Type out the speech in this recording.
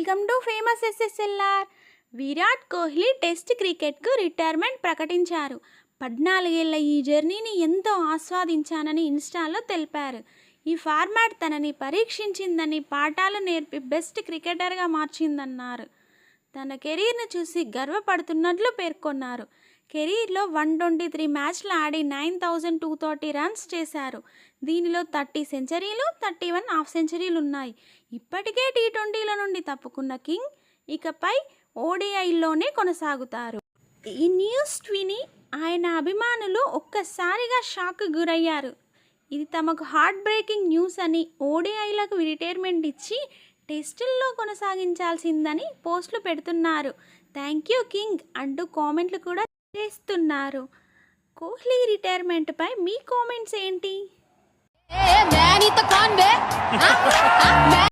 Welcome to famous SSLR. Virat Kohli test క్రికెట్కు retirement ప్రకటించారు. 14 ఏళ్ల ఈ జర్నీని ఎంతో ఆస్వాదించానని ఇన్స్టాలో తెలిపారు. ఈ ఫార్మాట్ తనని పరీక్షించిందని, పాఠాలు నేర్పి బెస్ట్ క్రికెటర్గా మార్చిందన్నారు. తన కెరీర్ను చూసి గర్వపడుతున్నట్లు పేర్కొన్నారు. కెరీర్లో 123 మ్యాచ్లు ఆడి 9230 రన్స్ చేశారు. దీనిలో 30 సెంచరీలు, 31 హాఫ్ సెంచరీలు ఉన్నాయి. ఇప్పటికే టీ20ల నుండి తప్పుకున్న కింగ్ ఇకపై ఓడిఐల్లోనే కొనసాగుతారు. ఈ న్యూస్ విని ఆయన అభిమానులు ఒక్కసారిగా షాక్కు గురయ్యారు. ఇది తమకు హార్ట్ బ్రేకింగ్ న్యూస్ అని, ఓడిఐలకు రిటైర్మెంట్ ఇచ్చి టెస్టుల్లో కొనసాగించాల్సిందని పోస్టులు పెడుతున్నారు. థ్యాంక్ యూ కింగ్ అంటూ కామెంట్లు కూడా చేస్తున్నారు. కోహ్లీ రిటైర్మెంట్పై మీ కామెంట్స్ ఏంటి?